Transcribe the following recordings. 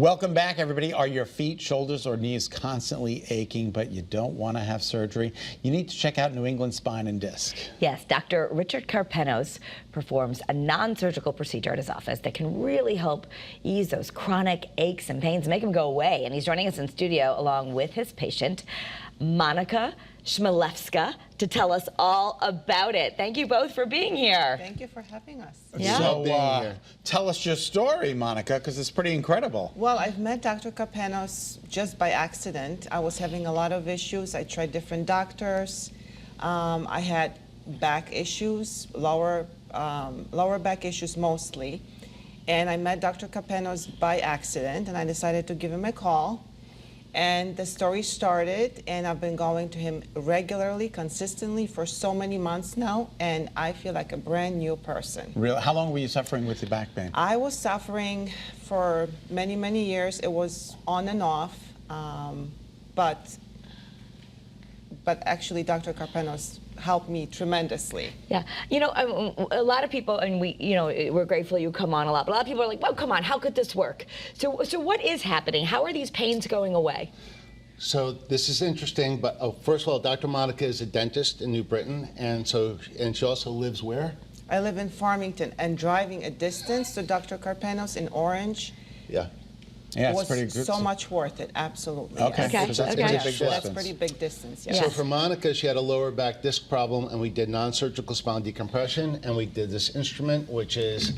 Welcome back, everybody. Are your feet, shoulders, or knees constantly aching, but you don't want to have surgery? You need to check out New England Spine and Disc. Yes, Dr. Richard Carpenos performs a non-surgical procedure at his office that can really help ease those chronic aches and pains, make them go away. And he's joining us in studio along with his patient, Monica Smielewska, to tell us all about it. Thank you both for being here. Thank you for having us. Yeah. So tell us your story, Monica, because it's pretty incredible. Well, I've met Dr. Carpenos just by accident. I was having a lot of issues. I tried different doctors. I had back issues, lower back issues mostly. And I met Dr. Carpenos by accident, and I decided to give him a call. And the story started, and I've been going to him regularly, consistently for so many months now, and I feel like a brand new person. Really? How long were you suffering with the back pain? I was suffering for many, many years. It was on and off, but actually Dr. Carpenos helped me tremendously. Yeah, you know, a lot of people, and we're grateful you come on a lot, but a lot of people are like, well, come on, how could this work? So what is happening? How are these pains going away? So this is interesting, but first of all, Dr. Monica is a dentist in New Britain, and she also lives where? I live in Farmington, and driving a distance to Dr. Carpenos in Orange. Yeah. Yeah, was it's pretty good. so much worth it, absolutely. Okay, Yes. so that's Okay. pretty Yes, big that's distance. pretty big distance, yes. Yeah. So for Monica, she had a lower back disc problem, and we did non-surgical spinal decompression, and we did this instrument, which is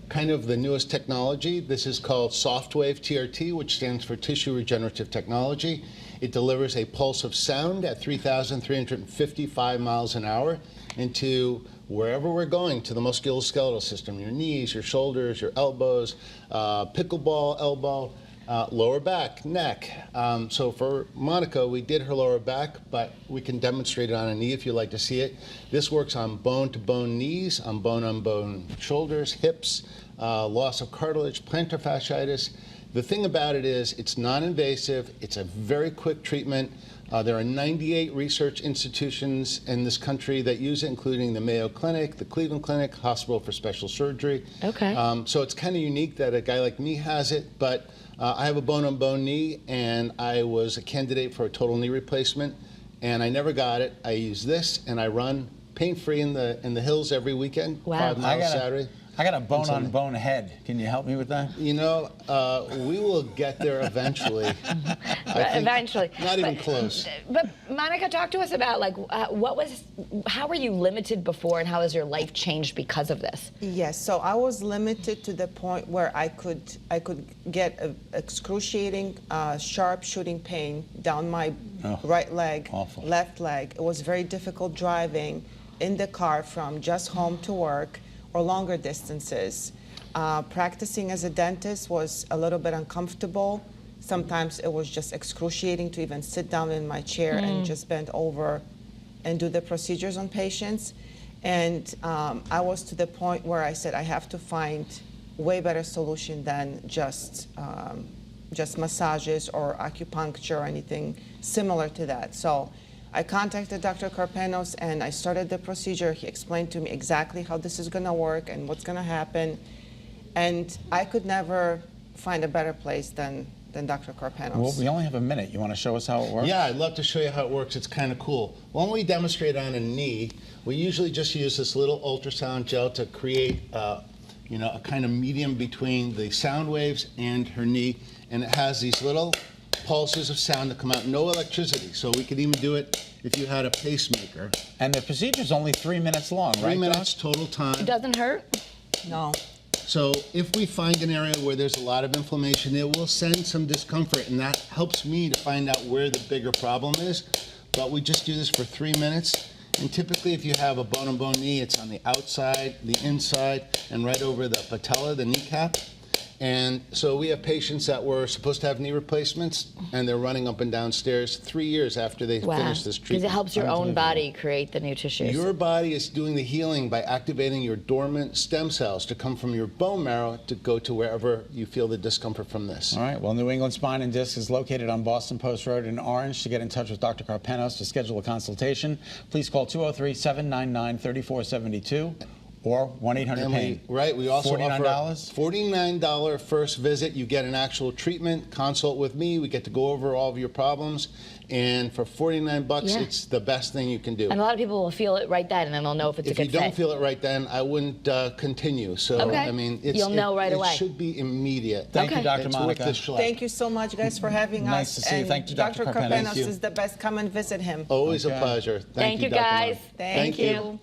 kind of the newest technology. This is called SoftWave TRT, which stands for Tissue Regenerative Technology. It delivers a pulse of sound at 3,355 miles an hour into wherever we're going, to the musculoskeletal system, your knees, your shoulders, your elbows, pickleball elbow, lower back, neck. So for Monica, we did her lower back, but we can demonstrate it on a knee if you'd like to see it. This works on bone-to-bone knees, on bone shoulders, hips, loss of cartilage, plantar fasciitis. The thing about it is it's non-invasive, it's a very quick treatment. There are 98 research institutions in this country that use it, including the Mayo Clinic, the Cleveland Clinic, Hospital for Special Surgery. Okay. So it's kind of unique that a guy like me has it, but I have a bone-on-bone knee, and I was a candidate for a total knee replacement, and I never got it. I use this, and I run pain-free in the hills every weekend, Wow. 5 miles Saturday. I got a bone-on-bone head. Can you help me with that? You know, we will get there eventually. I think Eventually. Not even close. But Monica, talk to us about how were you limited before, and how has your life changed because of this? Yes, so I was limited to the point where I could get a excruciating, sharp shooting pain down my right leg, Awful. left leg. It was very difficult driving in the car from just home to work or longer distances. Practicing as a dentist was a little bit uncomfortable. Sometimes it was just excruciating to even sit down in my chair and just bend over and do the procedures on patients. And I was to the point where I said I have to find way better solution than just massages or acupuncture or anything similar to that. So I contacted Dr. Carpenos and I started the procedure. He explained to me exactly how this is going to work and what's going to happen. And I could never find a better place than Dr. Carpenos. Well, we only have a minute. You want to show us how it works? Yeah, I'd love to show you how it works. It's kind of cool. When we demonstrate on a knee, we usually just use this little ultrasound gel to create a kind of medium between the sound waves and her knee. And it has these little pulses of sound that come out, no electricity. So we could even do it if you had a pacemaker. And the procedure's only 3 minutes long, right? 3 minutes total time. It doesn't hurt? No. So if we find an area where there's a lot of inflammation, it will send some discomfort, and that helps me to find out where the bigger problem is. But we just do this for 3 minutes. And typically if you have a bone-on-bone knee, it's on the outside, the inside, and right over the patella, the kneecap. And so we have patients that were supposed to have knee replacements, and they're running up and down stairs 3 years after they finish this Because treatment. it helps your own body create the new tissues. Your body is doing the healing by activating your dormant stem cells to come from your bone marrow to go to wherever you feel the discomfort from this. All right. Well, New England Spine and Disc is located on Boston Post Road in Orange. To get in touch with Dr. Carpenos to schedule a consultation, please call 203-799-3472 Or 1-800-PAIN. Right, we also $49? offer $49 first visit. You get an actual treatment, consult with me. We get to go over all of your problems. And for $49, Yeah. it's the best thing you can do. And a lot of people will feel it right then, and then they'll know if it's a If good you don't fit. feel it right then, I wouldn't continue. So, Okay. I mean, You'll know right away. It should be immediate. Thank you, Okay. Dr. It's Monica. worth the schlep. Thank you so much, guys, for having Nice us. to see you. And Thank you, Dr. Carpenos. Carpenos Thank you. is the best. Come and visit him. Always Okay. a pleasure. Thank you, Dr. guys. Monica. Thank you.